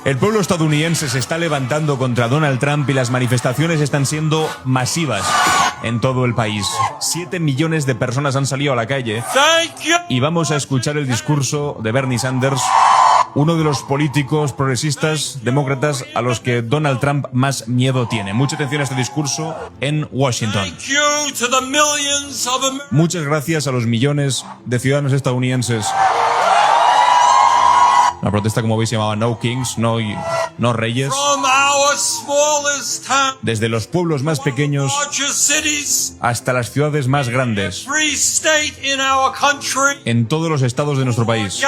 El pueblo estadounidense se está levantando contra Donald Trump y las manifestaciones están siendo masivas en todo el país. 7 millones de personas han salido a la calle y vamos a escuchar el discurso de Bernie Sanders, uno de los políticos progresistas demócratas a los que Donald Trump más miedo tiene. Mucha atención a este discurso en Washington. Muchas gracias a los millones de ciudadanos estadounidenses. La protesta, como veis, se llamaba No Kings, no reyes. Desde los pueblos más pequeños hasta las ciudades más grandes, en todos los estados de nuestro país,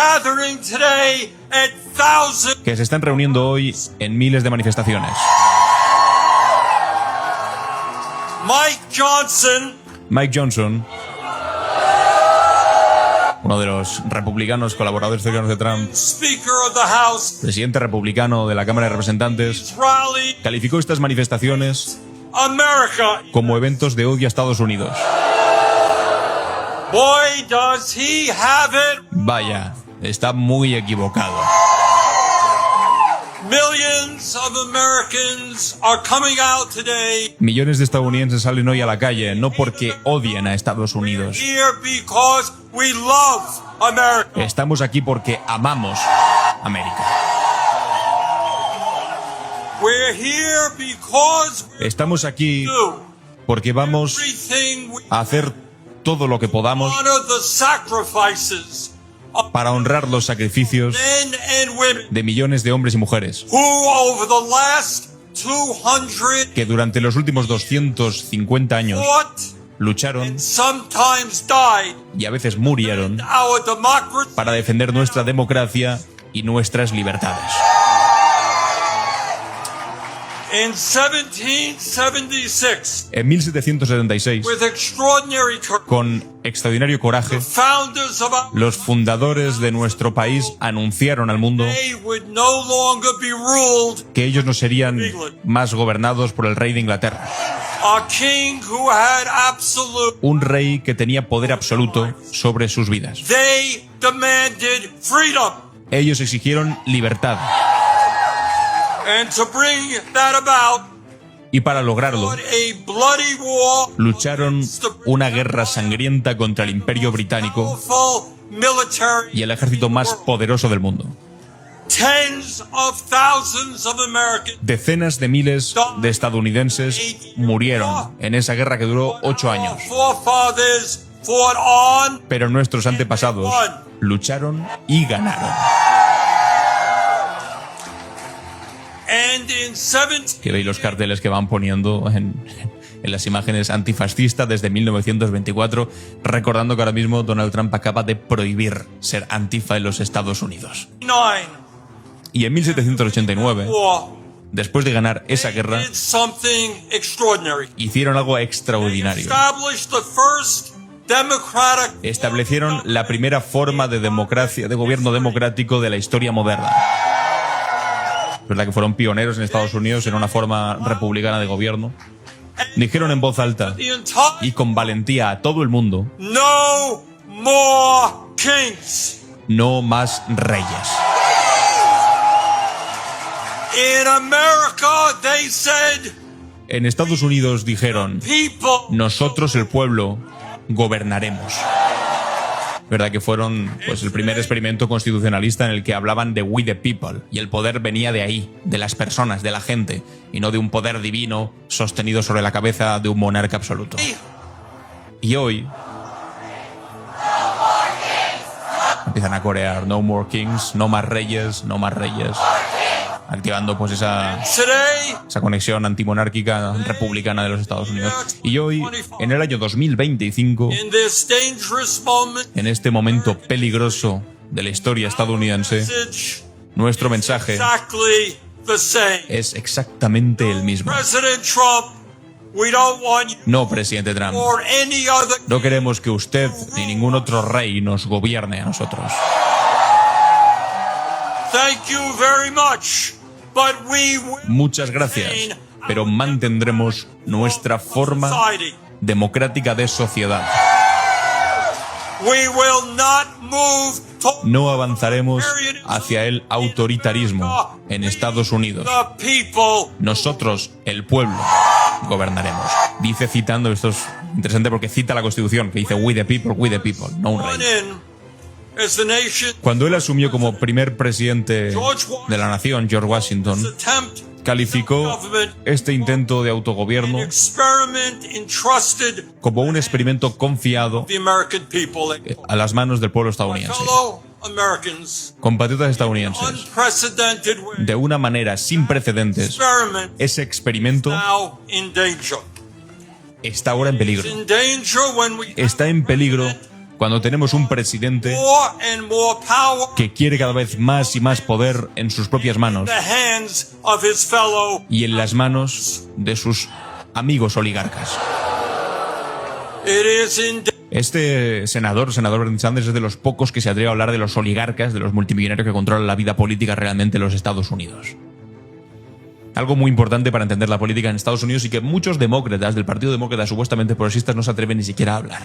que se están reuniendo hoy en miles de manifestaciones. Mike Johnson, uno de los republicanos colaboradores cercanos de Trump, presidente republicano de la Cámara de Representantes, calificó estas manifestaciones como eventos de odio a Estados Unidos. Vaya, está muy equivocado. Millones de estadounidenses salen hoy a la calle no porque odien a Estados Unidos. Estamos aquí porque amamos América. Estamos aquí porque vamos a hacer todo lo que podamos para honrar los sacrificios de millones de hombres y mujeres que durante los últimos 250 años lucharon y a veces murieron para defender nuestra democracia y nuestras libertades. En 1776, con extraordinario coraje, los fundadores de nuestro país anunciaron al mundo que ellos no serían más gobernados por el rey de Inglaterra. Un rey que tenía poder absoluto sobre sus vidas. Ellos exigieron libertad. Y para lograrlo, lucharon una guerra sangrienta contra el Imperio Británico y el ejército más poderoso del mundo. Decenas de miles de estadounidenses murieron en esa guerra que duró 8 años. Pero nuestros antepasados lucharon y ganaron. Que veis los carteles que van poniendo en las imágenes antifascistas desde 1924, recordando que ahora mismo Donald Trump acaba de prohibir ser antifa en los Estados Unidos. Y en 1789, después de ganar esa guerra, hicieron algo extraordinario. Establecieron la primera forma de democracia, de gobierno democrático de la historia moderna. Es verdad que fueron pioneros en Estados Unidos en una forma republicana de gobierno. Dijeron en voz alta y con valentía a todo el mundo: No more kings. No más reyes. En Estados Unidos dijeron: nosotros, el pueblo, gobernaremos. ¿Verdad que fueron el primer experimento constitucionalista en el que hablaban de we the people? Y el poder venía de ahí, de las personas, de la gente, y no de un poder divino sostenido sobre la cabeza de un monarca absoluto. Y hoy empiezan a corear no more kings, no más reyes, no más reyes, activando esa conexión antimonárquica republicana de los Estados Unidos. Y hoy, en el año 2025, en este momento peligroso de la historia estadounidense, nuestro mensaje es exactamente el mismo. No, presidente Trump, no queremos que usted ni ningún otro rey nos gobierne a nosotros. Muchas gracias, pero mantendremos nuestra forma democrática de sociedad. No avanzaremos hacia el autoritarismo en Estados Unidos. Nosotros, el pueblo, gobernaremos. Dice citando, esto es interesante porque cita la Constitución, que dice we the people, no un rey. Cuando él asumió como primer presidente de la nación, George Washington calificó este intento de autogobierno como un experimento confiado a las manos del pueblo estadounidense. Compatriotas estadounidenses, de una manera sin precedentes, ese experimento está ahora en peligro. Está en peligro cuando tenemos un presidente que quiere cada vez más y más poder en sus propias manos y en las manos de sus amigos oligarcas. Este senador Bernie Sanders, es de los pocos que se atreve a hablar de los oligarcas, de los multimillonarios que controlan la vida política realmente en los Estados Unidos. Algo muy importante para entender la política en Estados Unidos y que muchos demócratas del Partido Demócrata supuestamente progresistas no se atreven ni siquiera a hablar.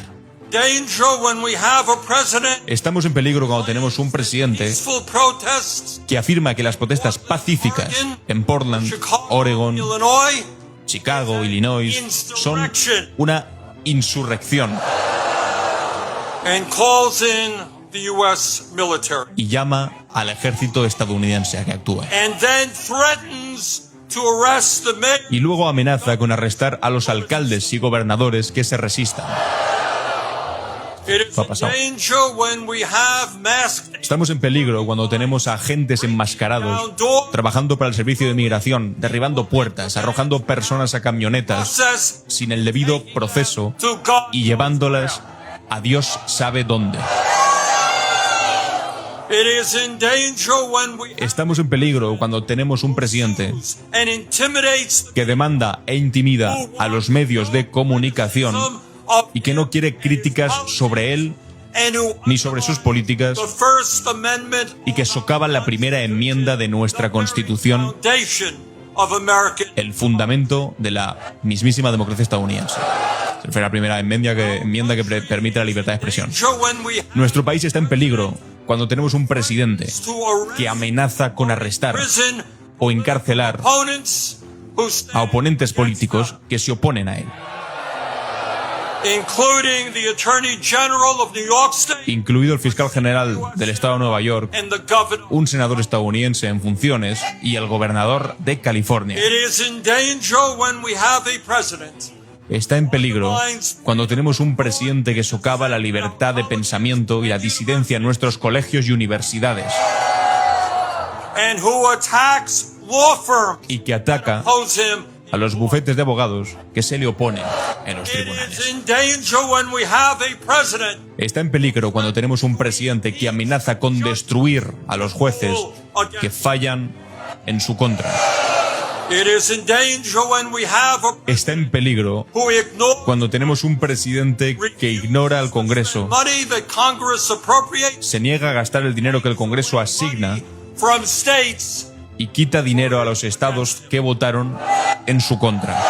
Estamos en peligro cuando tenemos un presidente que afirma que las protestas pacíficas en Portland, Oregon, Chicago, Illinois son una insurrección y llama al ejército estadounidense a que actúe. Y luego amenaza con arrestar a los alcaldes y gobernadores que se resistan. Estamos en peligro cuando tenemos a agentes enmascarados trabajando para el servicio de migración, derribando puertas, arrojando personas a camionetas sin el debido proceso y llevándolas a Dios sabe dónde. Estamos en peligro cuando tenemos un presidente que demanda e intimida a los medios de comunicación y que no quiere críticas sobre él ni sobre sus políticas y que socava la primera enmienda de nuestra Constitución, el fundamento de la mismísima democracia estadounidense. Se refiere a la primera enmienda que permite la libertad de expresión. Nuestro país está en peligro cuando tenemos un presidente que amenaza con arrestar o encarcelar a oponentes políticos que se oponen a él, incluido el fiscal general del estado de Nueva York, un senador estadounidense en funciones y el gobernador de California. Está en peligro cuando tenemos un presidente que socava la libertad de pensamiento y la disidencia en nuestros colegios y universidades y que ataca a los bufetes de abogados que se le oponen en los tribunales. Está en peligro cuando tenemos un presidente que amenaza con destruir a los jueces que fallan en su contra. Está en peligro cuando tenemos un presidente que ignora al Congreso, se niega a gastar el dinero que el Congreso asigna y quita dinero a los estados que votaron en su contra.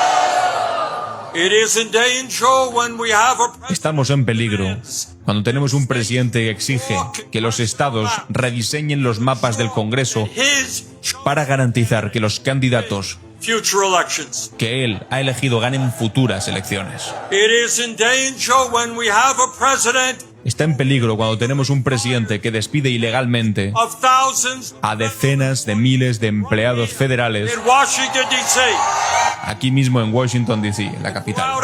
Estamos en peligro cuando tenemos un presidente que exige que los estados rediseñen los mapas del Congreso para garantizar que los candidatos que él ha elegido ganen futuras elecciones. Está en peligro cuando tenemos un presidente que despide ilegalmente a decenas de miles de empleados federales aquí mismo en Washington, D.C., en la capital,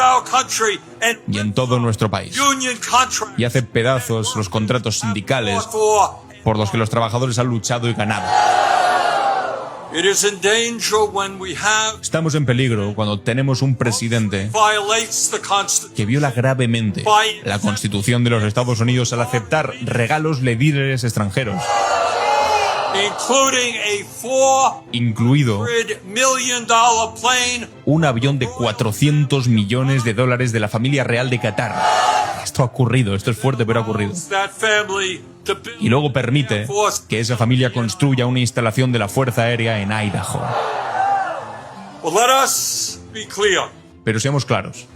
y en todo nuestro país, y hace pedazos los contratos sindicales por los que los trabajadores han luchado y ganado. Estamos en peligro cuando tenemos un presidente que viola gravemente la Constitución de los Estados Unidos al aceptar regalos de líderes extranjeros, incluido un avión de $400 millones de la familia real de Qatar. Esto ha ocurrido, esto es fuerte, pero ha ocurrido. Y luego permite que esa familia construya una instalación de la Fuerza Aérea en Idaho. Pero seamos claros.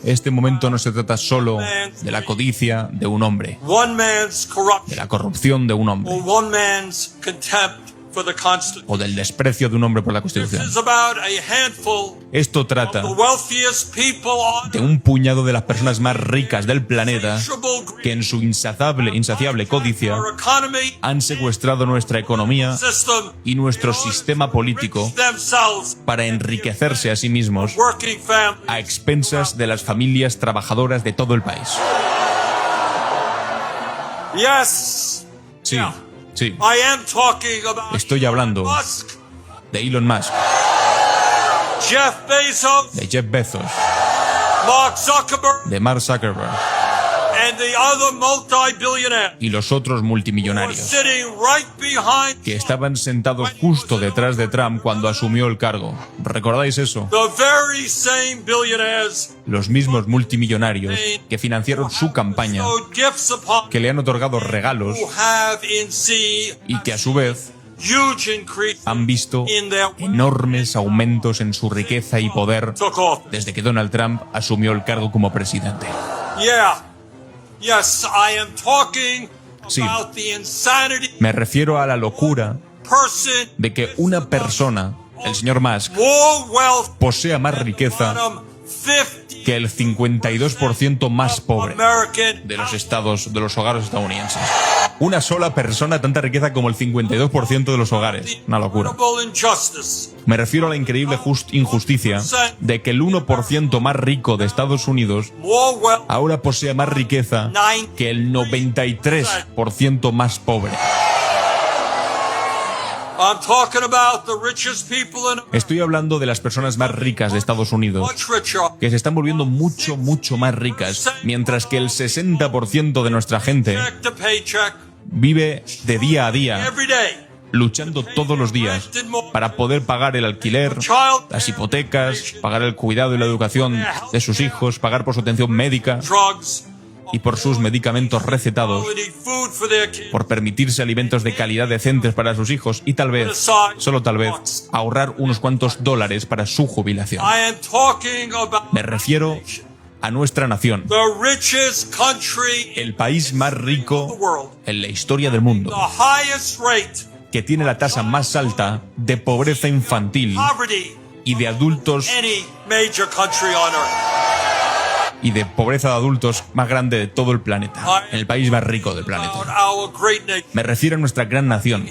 Este momento no se trata solo de la codicia de un hombre, de la corrupción de un hombre, o del desprecio de un hombre por la Constitución. Esto trata de un puñado de las personas más ricas del planeta que en su insaciable codicia han secuestrado nuestra economía y nuestro sistema político para enriquecerse a sí mismos a expensas de las familias trabajadoras de todo el país. Sí. Sí, estoy hablando de Elon Musk, de Jeff Bezos, de Mark Zuckerberg y los otros multimillonarios que estaban sentados justo detrás de Trump cuando asumió el cargo. ¿Recordáis eso? Los mismos multimillonarios que financiaron su campaña, que le han otorgado regalos y que a su vez han visto enormes aumentos en su riqueza y poder desde que Donald Trump asumió el cargo como presidente. Sí, me refiero a la locura de que una persona, el señor Musk, posea más riqueza que el 52% más pobre de los hogares estadounidenses. Una sola persona, tanta riqueza como el 52% de los hogares. Una locura. Me refiero a la increíble injusticia de que el 1% más rico de Estados Unidos ahora posea más riqueza que el 93% más pobre. Estoy hablando de las personas más ricas de Estados Unidos, que se están volviendo mucho más ricas, mientras que el 60% de nuestra gente vive de día a día, luchando todos los días para poder pagar el alquiler, las hipotecas, pagar el cuidado y la educación de sus hijos, pagar por su atención médica y por sus medicamentos recetados, por permitirse alimentos de calidad decentes para sus hijos y tal vez, solo tal vez, ahorrar unos cuantos dólares para su jubilación. Me refiero a nuestra nación, el país más rico en la historia del mundo, que tiene la tasa más alta de pobreza infantil y de adultos y de pobreza de adultos más grande de todo el planeta, en el país más rico del planeta. Me refiero a nuestra gran nación,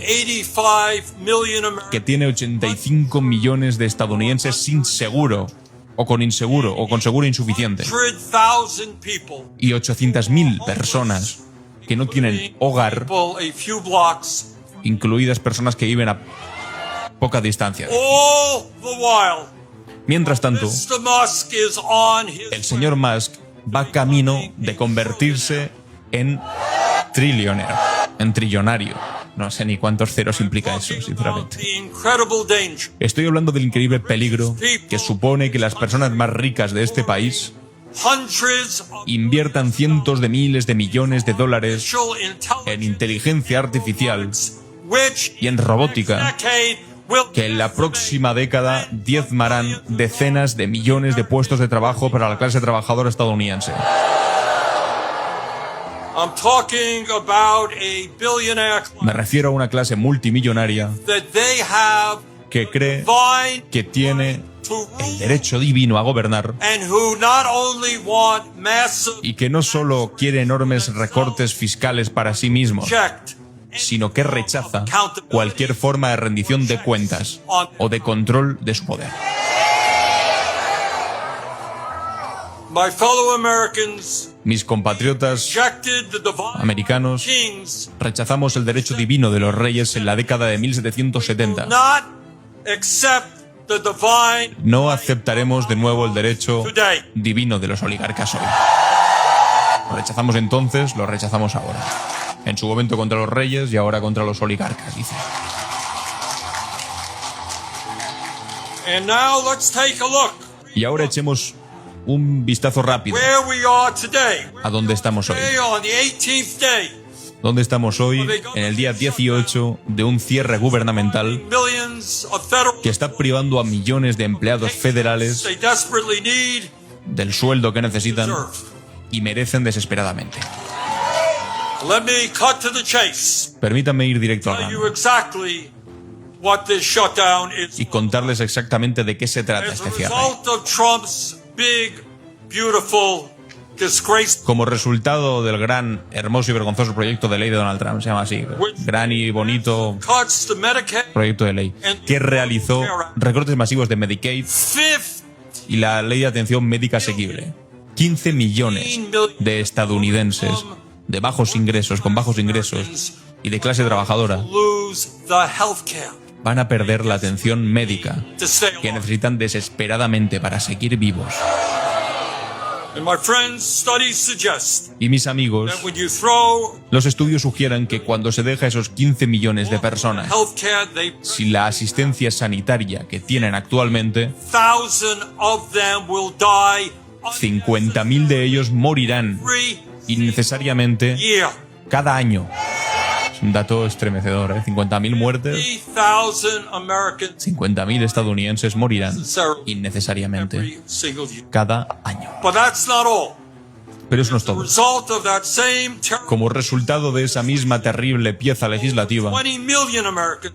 que tiene 85 millones de estadounidenses sin seguro, o con inseguro, o con seguro insuficiente, y 800.000 personas que no tienen hogar, incluidas personas que viven a poca distancia. Mientras tanto, el señor Musk va camino de convertirse en trillionaire, en trillonario. No sé ni cuántos ceros implica eso, sinceramente. Estoy hablando del increíble peligro que supone que las personas más ricas de este país inviertan cientos de miles de millones de dólares en inteligencia artificial y en robótica, que en la próxima década diezmarán decenas de millones de puestos de trabajo para la clase trabajadora estadounidense. Me refiero a una clase multimillonaria que cree que tiene el derecho divino a gobernar y que no solo quiere enormes recortes fiscales para sí mismos, sino que rechaza cualquier forma de rendición de cuentas o de control de su poder. Mis compatriotas americanos rechazamos el derecho divino de los reyes en la década de 1770. No aceptaremos de nuevo el derecho divino de los oligarcas hoy. Lo rechazamos entonces, lo rechazamos ahora. En su momento contra los reyes y ahora contra los oligarcas, dice. Y ahora echemos un vistazo rápido a dónde estamos hoy. ¿Dónde estamos hoy? En el día 18 de un cierre gubernamental que está privando a millones de empleados federales del sueldo que necesitan y merecen desesperadamente. Permítanme ir directo al grano y contarles exactamente de qué se trata este cierre. Como resultado del gran, hermoso y vergonzoso proyecto de ley de Donald Trump, se llama así, gran y bonito proyecto de ley, que realizó recortes masivos de Medicaid y la ley de atención médica asequible. 15 millones de estadounidenses de bajos ingresos, con bajos ingresos y de clase trabajadora van a perder la atención médica que necesitan desesperadamente para seguir vivos. Y mis amigos, los estudios sugieren que cuando se deja esos 15 millones de personas sin la asistencia sanitaria que tienen actualmente, 50.000 de ellos morirán innecesariamente cada año. Es un dato estremecedor, ¿eh? 50.000 muertes. 50.000 estadounidenses morirán innecesariamente cada año. Pero eso no es todo. Como resultado de esa misma terrible pieza legislativa,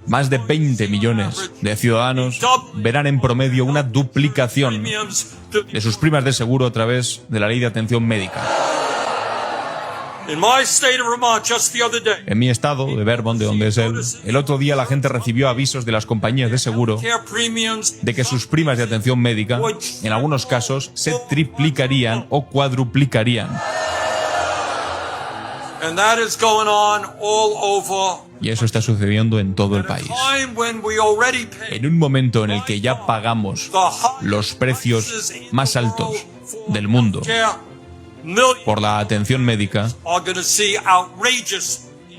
más de 20 millones de ciudadanos verán en promedio una duplicación de sus primas de seguro a través de la ley de atención médica. En mi estado, de Vermont, de donde es él, el otro día la gente recibió avisos de las compañías de seguro de que sus primas de atención médica, en algunos casos, se triplicarían o cuadruplicarían. Y eso está sucediendo en todo el país. En un momento en el que ya pagamos los precios más altos del mundo por la atención médica,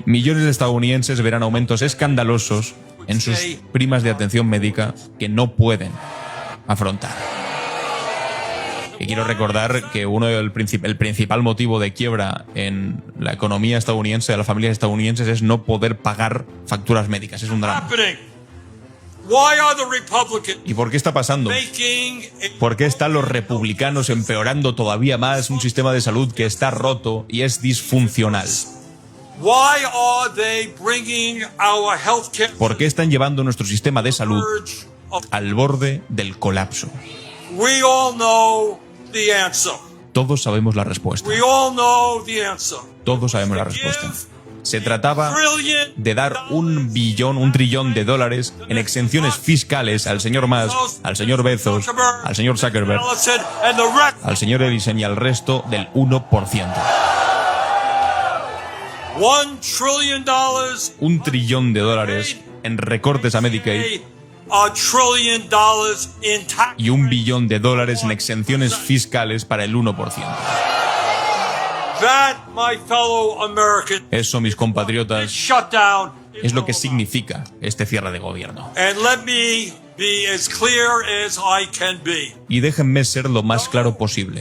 millones de estadounidenses verán aumentos escandalosos en sus primas de atención médica que no pueden afrontar. Y quiero recordar que el principal motivo de quiebra en la economía estadounidense, de las familias estadounidenses, es no poder pagar facturas médicas. Es un drama. ¿Y por qué está pasando? ¿Por qué están los republicanos empeorando todavía más un sistema de salud que está roto y es disfuncional? ¿Por qué están llevando nuestro sistema de salud al borde del colapso? Todos sabemos la respuesta. Todos sabemos la respuesta. Se trataba de dar un trillón de dólares en exenciones fiscales al señor Musk, al señor Bezos, al señor Zuckerberg, al señor Ellison y al resto del 1%. $1 trillón de dólares en recortes a Medicaid y $1 billón de dólares en exenciones fiscales para el 1%. Eso, mis compatriotas, es lo que significa este cierre de gobierno. Y déjenme ser lo más claro posible.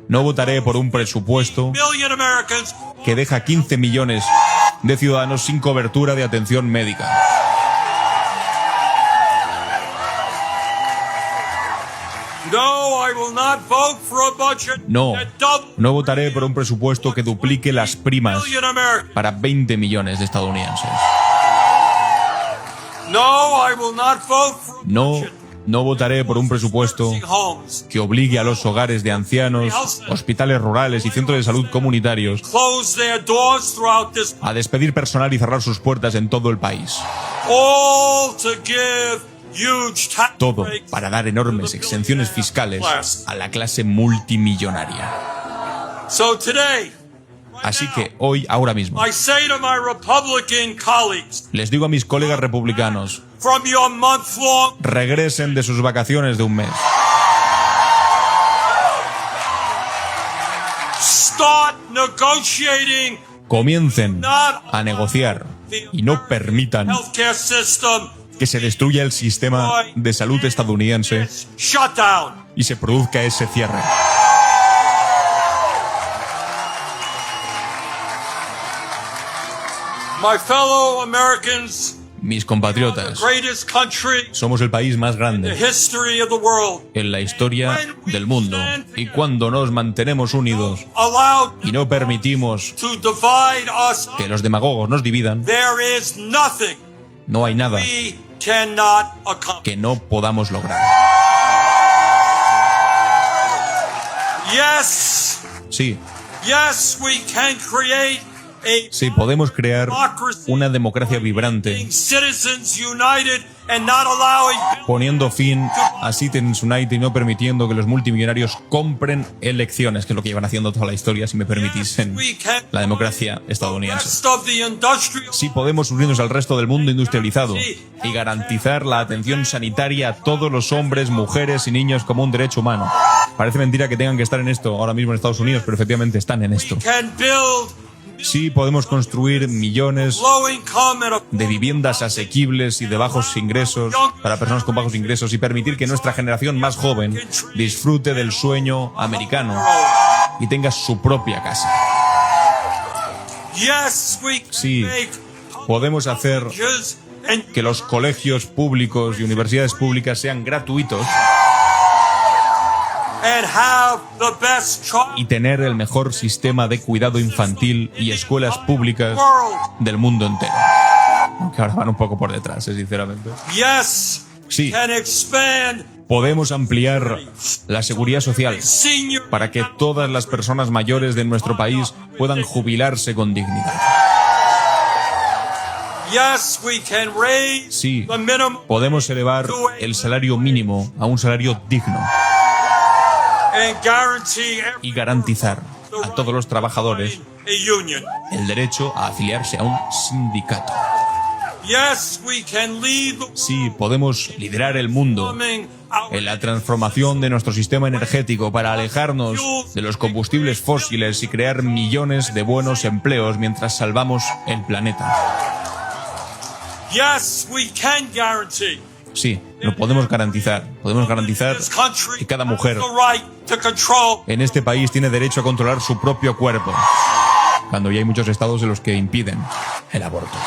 No votaré por un presupuesto que deja 15 millones de ciudadanos sin cobertura de atención médica. No votaré por un presupuesto que duplique las primas para 20 millones de estadounidenses. No votaré por un presupuesto que obligue a los hogares de ancianos, hospitales rurales y centros de salud comunitarios a despedir personal y cerrar sus puertas en todo el país. Todo para dar enormes exenciones fiscales a la clase multimillonaria. Así que hoy, ahora mismo, les digo a mis colegas republicanos: regresen de sus vacaciones de un mes. Comiencen a negociar y no permitan que se destruya el sistema de salud estadounidense y se produzca ese cierre. My fellow Americans, Mis compatriotas, the greatest country somos el país más in the grande history of the world. en la historia del mundo. Y cuando nos mantenemos unidos Allowed y no permitimos to divide us, que los demagogos nos dividan, there is nothing no hay nada we cannot accomplish. que no podamos lograr. Yes, Sí, yes, we can create a sí, podemos crear una democracia vibrante, citizens united and not allowing poniendo fin a Citizens United y no permitiendo que los multimillonarios compren elecciones, que es lo que llevan haciendo toda la historia, si me permitís, en we can la democracia estadounidense. rest of the industrial Sí podemos unirnos al resto del mundo industrializado y garantizar la atención sanitaria a todos los hombres, mujeres y niños como un derecho humano. Parece mentira que tengan que estar en esto ahora mismo en Estados Unidos, pero efectivamente están en esto. can build Sí podemos construir millones low income and de viviendas asequibles y de bajos ingresos para personas con bajos ingresos y permitir que nuestra generación más joven disfrute del sueño americano y tenga su propia casa. yes, we can Sí, make podemos hacer colleges and que los colegios públicos y universidades públicas sean gratuitos have the best child y tener el mejor sistema de cuidado infantil y escuelas públicas world. del mundo entero. Aunque ahora van un poco por detrás, sinceramente. Yes, Sí, can expand podemos ampliar la seguridad social senior para que todas las personas mayores de nuestro país puedan jubilarse con dignidad. yes, we can raise Sí, the minimum podemos elevar el salario mínimo a un salario digno and guarantee y garantizar a todos los trabajadores a union. el derecho a afiliarse a un sindicato. Yes, we can lead the Sí, podemos liderar el mundo coming out en la transformación de nuestro sistema energético para alejarnos de los combustibles fósiles y crear millones de buenos empleos mientras salvamos el planeta. yes, we can guarantee Sí, lo podemos garantizar. Podemos garantizar this country que cada mujer has the right to control en este país tiene derecho a controlar su propio cuerpo, cuando ya hay muchos estados en los que impiden el aborto.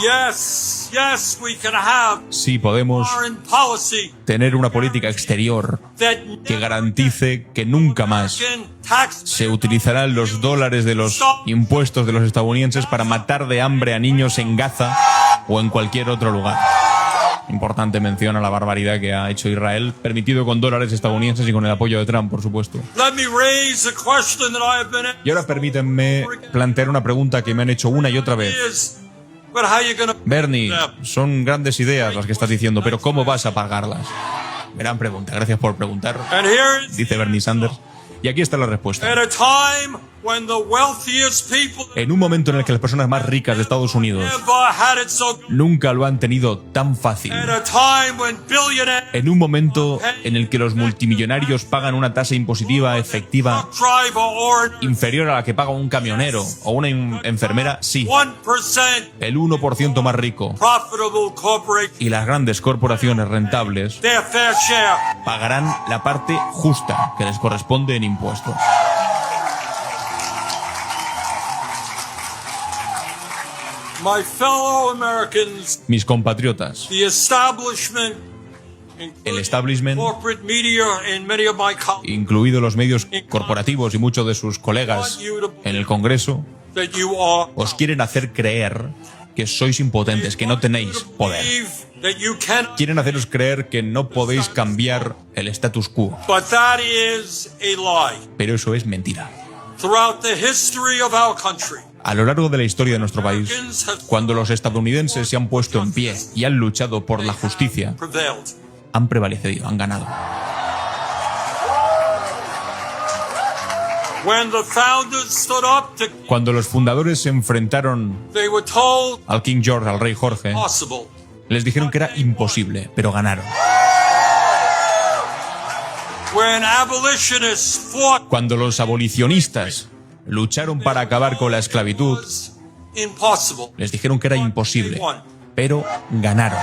yes, yes, we can have Sí, podemos foreign policy tener una política exterior that que garantice que nunca más can tax se utilizarán los dólares de los impuestos de los estadounidenses para matar de hambre a niños en Gaza o en cualquier otro lugar. Importante mención a la barbaridad que ha hecho Israel, permitido con dólares estadounidenses y con el apoyo de Trump, por supuesto. Let me raise a question that I have been Y ahora permítanme plantear una pregunta que me han hecho una y otra vez. is, but how you gonna Bernie, son grandes ideas las que estás diciendo, pero ¿cómo vas a pagarlas? Gran pregunta, gracias por preguntar, and here is dice Bernie Sanders. Y aquí está la respuesta. at a time when the wealthiest people En un momento en el que las personas más ricas de Estados Unidos ever had it so good, nunca lo han tenido tan fácil. at a time when billionaires En un momento en el que los multimillonarios pagan una tasa impositiva efectiva driver or inferior a la que paga un camionero o una enfermera, sí, 1% el 1% más rico profitable corporation y las grandes corporaciones rentables their fair share. pagarán la parte justa que les corresponde en impuestos. My fellow Americans, Mis compatriotas, the establishment, el establishment, corporate media, and many of my colleagues, incluidos los medios corporativos y muchos de sus colegas en el Congreso, that you are os quieren hacer creer que sois impotentes, que no tenéis poder. believe that you can, Quieren haceros creer que no podéis cambiar el status quo, but that is a lie. pero eso es mentira. Throughout the history of our country, A lo largo de la historia de nuestro país, cuando los estadounidenses se han puesto en pie y han luchado por la justicia, prevailed. han prevalecido, han ganado. When the founders stood up, Cuando los fundadores se enfrentaron they were told al King George, al rey Jorge, possible. les dijeron que era imposible, pero ganaron. When abolitionists fought, Cuando los abolicionistas lucharon para acabar con la it esclavitud, was impossible. les dijeron que era imposible, pero ganaron.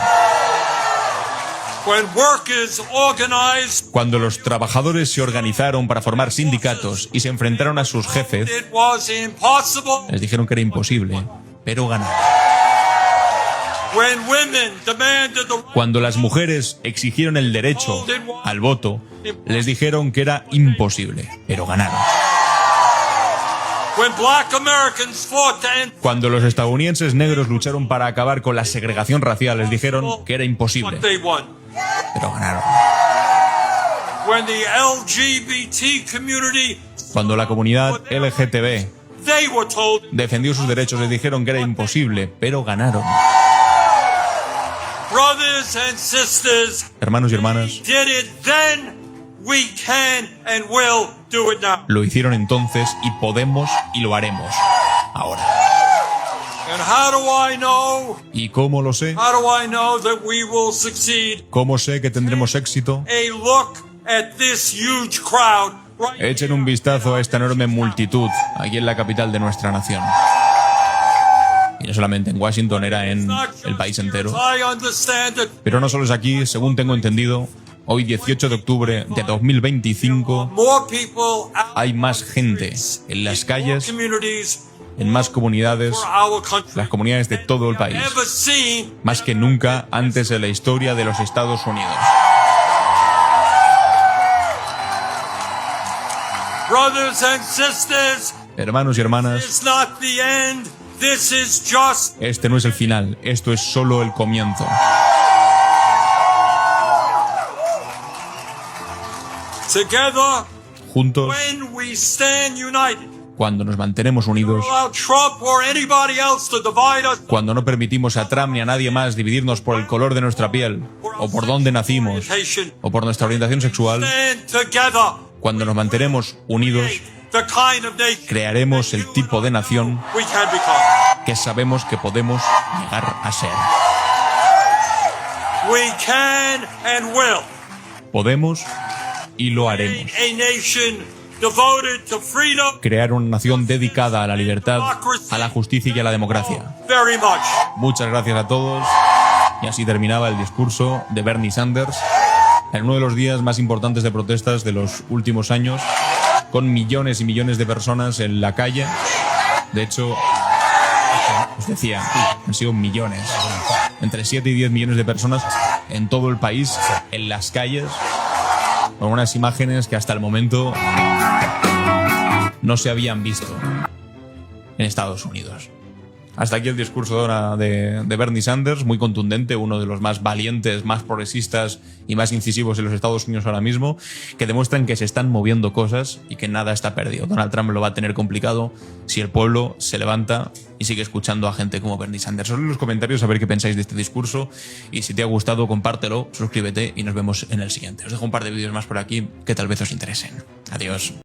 When workers organized, Cuando los trabajadores se organizaron para formar sindicatos y se enfrentaron a sus jefes, it was impossible. les dijeron que era imposible, pero ganaron. When women demanded the Cuando las mujeres exigieron el derecho al voto, les dijeron que era imposible, pero ganaron. when black Americans fought to end Cuando los estadounidenses negros lucharon para acabar con la segregación racial, les dijeron que era imposible, they won. pero ganaron. When the LGBT community, Cuando la comunidad LGTB they were told defendió sus derechos, les dijeron que era imposible, pero ganaron. brothers and sisters Hermanos y hermanas, did it then, we can and will do it now. lo hicieron entonces y podemos y lo haremos ahora. And how do I know? ¿Y cómo lo sé? How do I know that we will succeed? ¿Cómo sé que tendremos éxito? A look at this huge crowd right Echen un vistazo a esta enorme multitud aquí en la capital de nuestra nación. Y no solamente en Washington, era en el país entero. I understand it. Pero no solo es aquí, según tengo entendido, hoy 18 de octubre de 2025 More people out hay más gente en las calles, communities en más comunidades, for our country. las comunidades de todo el país, Ever seen más que nunca antes en la historia de los Estados Unidos. brothers and sisters, Hermanos y hermanas, it's not the end. This is just este no es el final, esto es solo el comienzo. together Juntos, when we stand united. cuando nos mantenemos unidos, Allow Trump or anybody else to divide us. cuando no permitimos a Trump ni a nadie más dividirnos por el color de nuestra piel, o por dónde nacimos, Orientation. o por nuestra orientación sexual, Stand together. cuando nos mantenemos unidos, The kind of nation crearemos el tipo de nación we can become. que sabemos que podemos llegar a ser. We can and will. Podemos y lo haremos. A nation devoted to freedom Crear una nación dedicada a la libertad, a la justicia y a la democracia. very much. Muchas gracias a todos. Y así terminaba el discurso de Bernie Sanders en uno de los días más importantes de protestas de los últimos años, con millones y millones de personas en la calle. De hecho, os decía, han sido millones, entre 7 y 10 millones de personas en todo el país, en las calles, con unas imágenes que hasta el momento no se habían visto en Estados Unidos. Hasta aquí el discurso de Bernie Sanders, muy contundente, uno de los más valientes, más progresistas y más incisivos en los Estados Unidos ahora mismo, que demuestran que se están moviendo cosas y que nada está perdido. Donald Trump lo va a tener complicado si el pueblo se levanta y sigue escuchando a gente como Bernie Sanders. Os leo en los comentarios a ver qué pensáis de este discurso, y si te ha gustado, compártelo, suscríbete y nos vemos en el siguiente. Os dejo un par de vídeos más por aquí que tal vez os interesen. Adiós.